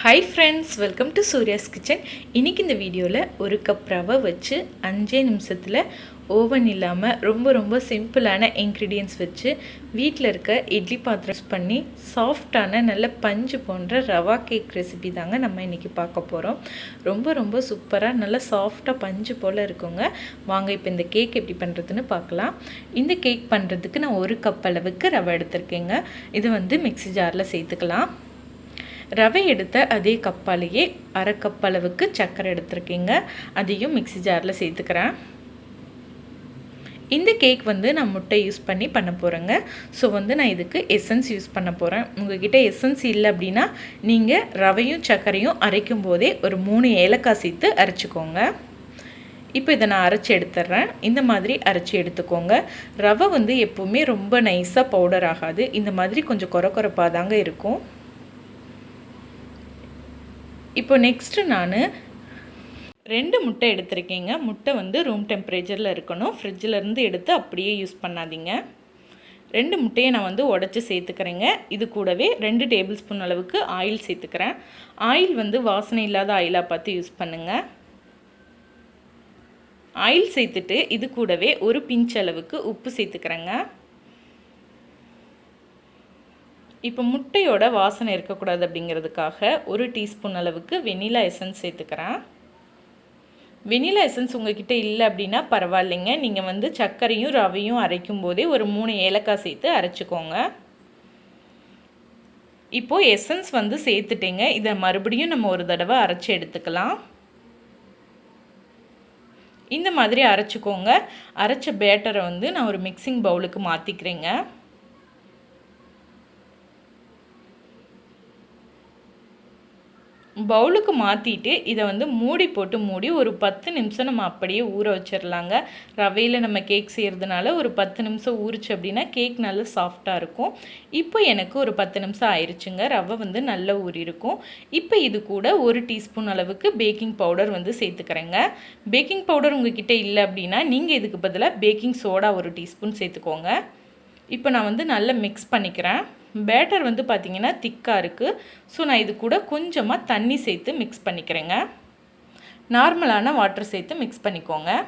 Hi friends, welcome to Surya's Kitchen. இன்னைக்கு இந்த வீடியோவில் ஒரு கப் ரவை வச்சு 5 நிமிஷத்தில் ஓவன் இல்லாமல் ரொம்ப சிம்பிளான இன்க்ரீடியன்ட்ஸ் வச்சு வீட்டில் இருக்க இட்லி பாத்திரம் யூஸ் பண்ணி சாஃப்டான நல்ல பஞ்சு போன்ற ரவா கேக் ரெசிபி தாங்க நம்ம இன்றைக்கி பார்க்க போகிறோம். ரொம்ப சூப்பராக நல்ல சாஃப்டாக பஞ்சு போல் இருக்குங்க. வாங்க இப்போ இந்த கேக் எப்படி பண்ணுறதுன்னு பார்க்கலாம். இந்த கேக் பண்ணுறதுக்கு நான் ஒரு கப் அளவுக்கு ரவை எடுத்திருக்கேங்க. இது மிக்ஸி ஜாரில் சேர்த்துக்கலாம். ரவை எடுத்த அதே கப்பாலேயே அரை கப் அளவுக்கு சர்க்கரை எடுத்துருக்கீங்க. அதையும் மிக்ஸி ஜாரில் சேர்த்துக்கிறேன். இந்த கேக் நான் முட்டை யூஸ் பண்ணி பண்ண போகிறேங்க. ஸோ நான் இதுக்கு எசன்ஸ் யூஸ் பண்ண போகிறேன். உங்கள்கிட்ட எசன்ஸ் இல்லை அப்படின்னா நீங்கள் ரவையும் சர்க்கரையும் அரைக்கும் போதே ஒரு 3 ஏலக்காய் சேர்த்து அரைச்சிக்கோங்க. இப்போ இதை நான் அரைச்சி எடுத்துட்றேன். இந்த மாதிரி அரைச்சி எடுத்துக்கோங்க. ரவை எப்போவுமே ரொம்ப நைஸாக பவுடர் ஆகாது. இந்த மாதிரி கொஞ்சம் கொரப்பாக தாங்க இருக்கும். இப்போ நெக்ஸ்ட்டு நான் 2 முட்டை எடுத்திருக்கேங்க. முட்டை ரூம் டெம்பரேச்சரில் இருக்கணும். ஃப்ரிட்ஜிலேருந்து எடுத்து அப்படியே யூஸ் பண்ணாதீங்க. 2 முட்டையை நான் உடச்சி சேர்த்துக்கிறேங்க. இது கூடவே 2 டேபிள் ஸ்பூன் அளவுக்கு ஆயில் சேர்த்துக்கிறேன். ஆயில் வாசனை இல்லாத ஆயிலாக பார்த்து யூஸ் பண்ணுங்கள். ஆயில் சேர்த்துட்டு இது கூடவே ஒரு பிஞ்ச் அளவுக்கு உப்பு சேர்த்துக்கிறேங்க. இப்போ முட்டையோட வாசனை இருக்கக்கூடாது அப்படிங்கிறதுக்காக 1 டீஸ்பூன் அளவுக்கு வெனிலா எசன்ஸ் சேர்த்துக்கிறேன். வெனிலா எசன்ஸ் உங்கள்கிட்ட இல்லை அப்படின்னா பரவாயில்லைங்க. நீங்கள் சர்க்கரையும் ரவையும் அரைக்கும் போதே ஒரு 3 ஏலக்காய் சேர்த்து அரைச்சிக்கோங்க. இப்போது எசன்ஸ் சேர்த்துட்டேங்க. இதை மறுபடியும் நம்ம ஒரு தடவை அரைச்சி எடுத்துக்கலாம். இந்த மாதிரி அரைச்சிக்கோங்க. அரைச்ச பேட்டரை நான் ஒரு மிக்சிங் பவுலுக்கு மாற்றிக்கிறேங்க. பவுலுக்கு மாற்றிட்டு இதை மூடி போட்டு ஒரு 10 நிமிஷம் நம்ம அப்படியே ஊற வச்சிடலாங்க. ரவையில் நம்ம கேக் செய்கிறதுனால ஒரு 10 நிமிஷம் ஊறிச்சு அப்படின்னா கேக் நல்லா சாஃப்டாக இருக்கும். இப்போ எனக்கு ஒரு 10 நிமிஷம் ஆயிடுச்சுங்க. ரவை நல்லா ஊறி இருக்கும். இப்போ இது கூட 1 டீஸ்பூன் அளவுக்கு பேக்கிங் பவுடர் சேர்த்துக்கிறேங்க. பேக்கிங் பவுடர் உங்ககிட்ட இல்லை அப்படின்னா நீங்கள் இதுக்கு பதிலாக பேக்கிங் சோடா 1 டீஸ்பூன் சேர்த்துக்கோங்க. இப்போ நான் நல்லா மிக்ஸ் பண்ணிக்கிறேன். பேட்டர் பார்த்திங்கன்னா திக்காக இருக்குது. ஸோ நான் இது கூட கொஞ்சமாக தண்ணி சேர்த்து மிக்ஸ் பண்ணிக்கிறேங்க. நார்மலான வாட்டர் சேர்த்து மிக்ஸ் பண்ணிக்கோங்க.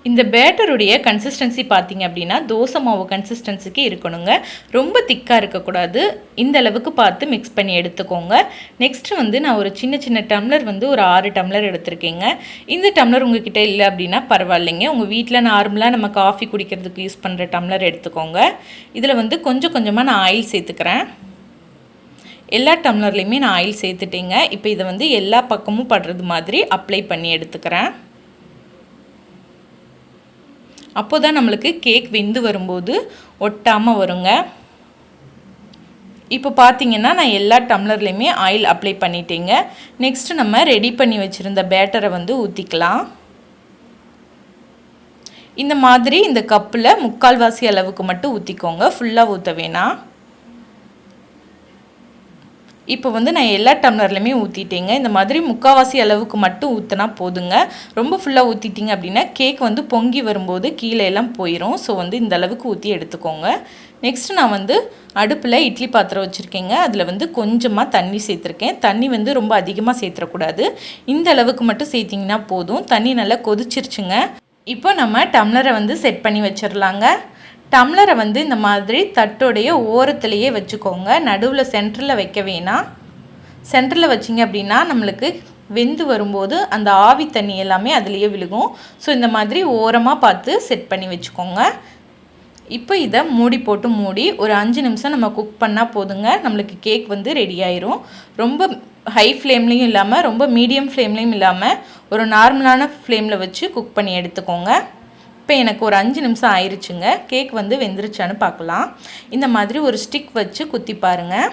இந்த பேட்டருடைய கன்சிஸ்டன்சி பார்த்திங்க அப்படின்னா தோசை மாவு கன்சிஸ்டன்சிக்கு இருக்கணுங்க. ரொம்ப திக்காக இருக்கக்கூடாது. இந்த அளவுக்கு பார்த்து மிக்ஸ் பண்ணி எடுத்துக்கோங்க. நெக்ஸ்ட்டு நான் ஒரு சின்ன டம்ளர் ஒரு 6 டம்ளர் எடுத்திருக்கேங்க. இந்த டம்ளர் உங்ககிட்ட இல்லை அப்படின்னா பரவாயில்லைங்க. உங்கள் வீட்டில் நார்மலாக நம்ம காஃபி குடிக்கிறதுக்கு யூஸ் பண்ணுற டம்ளர் எடுத்துக்கோங்க. இதில் கொஞ்சமாக நான் ஆயில் சேர்த்துக்கிறேன். எல்லா டம்ளர்லேயுமே நான் ஆயில் சேர்த்துட்டேங்க. இப்போ இதை எல்லா பக்கமும் படுறது மாதிரி அப்ளை பண்ணி எடுத்துக்கிறேன். அப்போ தான் நம்மளுக்கு கேக் வெந்து வரும்போது ஒட்டாமல் வருங்க. இப்போ பார்த்தீங்கன்னா நான் எல்லா டம்ளர்லேயுமே ஆயில் அப்ளை பண்ணிட்டேங்க. நெக்ஸ்ட்டு நம்ம ரெடி பண்ணி வச்சுருந்த பேட்டரை ஊற்றிக்கலாம். இந்த மாதிரி இந்த கப்பில் 3/4 அளவுக்கு மட்டும் ஊற்றிக்கோங்க. ஃபுல்லாக ஊற்ற வேணாம். இப்போ நான் எல்லா டம்ளர்லையுமே ஊற்றிட்டேங்க. இந்த மாதிரி 3/4 அளவுக்கு மட்டும் ஊற்றினா போதுங்க. ரொம்ப ஃபுல்லாக ஊற்றிட்டிங்க அப்படின்னா கேக் பொங்கி வரும்போது கீழே எல்லாம் போயிடும். ஸோ இந்த அளவுக்கு ஊற்றி எடுத்துக்கோங்க. நெக்ஸ்ட்டு நான் அடுப்பில் இட்லி பாத்திரம் வச்சுருக்கேங்க. அதில் கொஞ்சமாக தண்ணி சேர்த்துருக்கேன். தண்ணி ரொம்ப அதிகமாக சேர்த்துடக்கூடாது. இந்த அளவுக்கு மட்டும் சேர்த்திங்கன்னா போதும். தண்ணி நல்லா கொதிச்சிருச்சுங்க. இப்போ நம்ம டம்ளரை செட் பண்ணி வச்சிடலாங்க. டம்ளரை இந்த மாதிரி தட்டோடைய ஓரத்துலேயே வச்சுக்கோங்க. நடுவில் சென்டரில் வைக்க வேணாம். சென்டரில் வச்சிங்க அப்படின்னா நம்மளுக்கு வெந்து வரும்போது அந்த ஆவி தண்ணி எல்லாமே அதுலேயே விழுகும். ஸோ இந்த மாதிரி ஓரமாக பார்த்து செட் பண்ணி வச்சுக்கோங்க. இப்போ இதை மூடி போட்டு ஒரு 5 நிமிஷம் நம்ம குக் பண்ணால் போதுங்க. நம்மளுக்கு கேக் ரெடி ஆயிரும். ரொம்ப ஹை ஃப்ளேம்லேயும் இல்லாமல் ரொம்ப மீடியம் ஃப்ளேம்லேயும் இல்லாமல் ஒரு நார்மலான ஃப்ளேமில் வச்சு குக் பண்ணி எடுத்துக்கோங்க. இப்போ எனக்கு ஒரு 5 நிமிஷம் ஆயிடுச்சுங்க. கேக் வெந்துருச்சான்னு பார்க்கலாம். இந்த மாதிரி ஒரு ஸ்டிக் வச்சு குத்தி பாருங்கள்.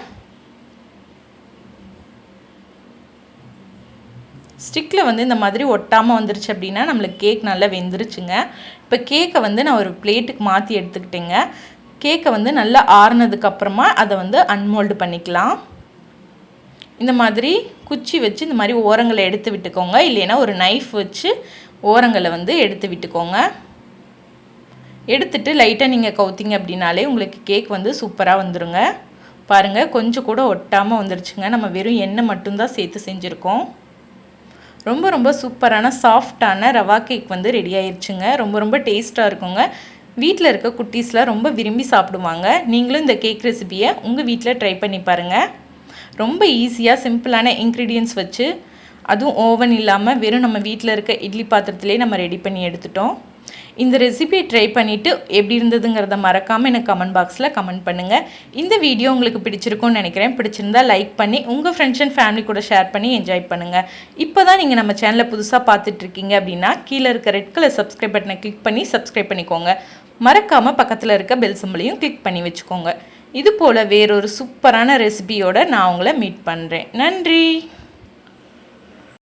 ஸ்டிக்கில் இந்த மாதிரி ஒட்டாமல் வந்துருச்சு அப்படின்னா நம்மளுக்கு கேக் நல்லா வெந்துருச்சுங்க. இப்போ கேக்கை நான் ஒரு பிளேட்டுக்கு மாற்றி எடுத்துக்கிட்டேங்க. கேக்கை நல்லா ஆறுனதுக்கப்புறமா அதை அன்மோல்டு பண்ணிக்கலாம். இந்த மாதிரி குச்சி வச்சு இந்த மாதிரி ஓரங்களை எடுத்து விட்டுக்கோங்க. இல்லைன்னா ஒரு நைஃப் வச்சு ஓரங்களை எடுத்து விட்டுக்கோங்க. எடுத்துட்டு லைட்டாக நீங்கள் கவுத்திங்க அப்படின்னாலே உங்களுக்கு கேக் சூப்பராக வந்துருங்க. பாருங்கள் கொஞ்சம் கூட ஒட்டாமல் வந்துருச்சுங்க. நம்ம வெறும் எண்ணெய் மட்டும்தான் சேர்த்து செஞ்சுருக்கோம். ரொம்ப ரொம்ப சூப்பரான சாஃப்டான ரவா கேக் வந்து ரெடி ஆயிடுச்சுங்க. ரொம்ப ரொம்ப டேஸ்ட்டாக இருக்குங்க. வீட்டில் இருக்க குட்டீஸ்லாம் ரொம்ப விரும்பி சாப்பிடுவாங்க. நீங்களும் இந்த கேக் ரெசிபியை உங்கள் வீட்டில் ட்ரை பண்ணி பாருங்கள். ரொம்ப ஈஸியாக சிம்பிளான இன்க்ரீடியன்ட்ஸ் வச்சு, அதுவும் ஓவன் இல்லாமல் வெறும் நம்ம வீட்டில் இருக்க இட்லி பாத்திரத்திலே நம்ம ரெடி பண்ணி எடுத்துட்டோம். இந்த ரெசிபியை ட்ரை பண்ணிவிட்டு எப்படி இருந்ததுங்கிறத மறக்காமல் எனக்கு கமெண்ட் பாக்ஸில் கமெண்ட் பண்ணுங்கள். இந்த வீடியோ உங்களுக்கு பிடிச்சிருக்கும்னு நினைக்கிறேன். பிடிச்சிருந்தால் லைக் பண்ணி உங்கள் ஃப்ரெண்ட்ஸ் அண்ட் ஃபேமிலி கூட ஷேர் பண்ணி என்ஜாய் பண்ணுங்கள். இப்போ தான் நீங்கள் நம்ம சேனலை புதுசாக பார்த்துட்ருக்கீங்க அப்படின்னா கீழே இருக்க ரெட் கலர் சப்ஸ்கிரைப் பட்டனை கிளிக் பண்ணி சப்ஸ்கிரைப் பண்ணிக்கோங்க. மறக்காமல் பக்கத்தில் இருக்க பெல் சிம்பளையும் கிளிக் பண்ணி வச்சுக்கோங்க. இது போல் வேறொரு சூப்பரான ரெசிபியோடு நான் உங்களை மீட் பண்ணுறேன். நன்றி.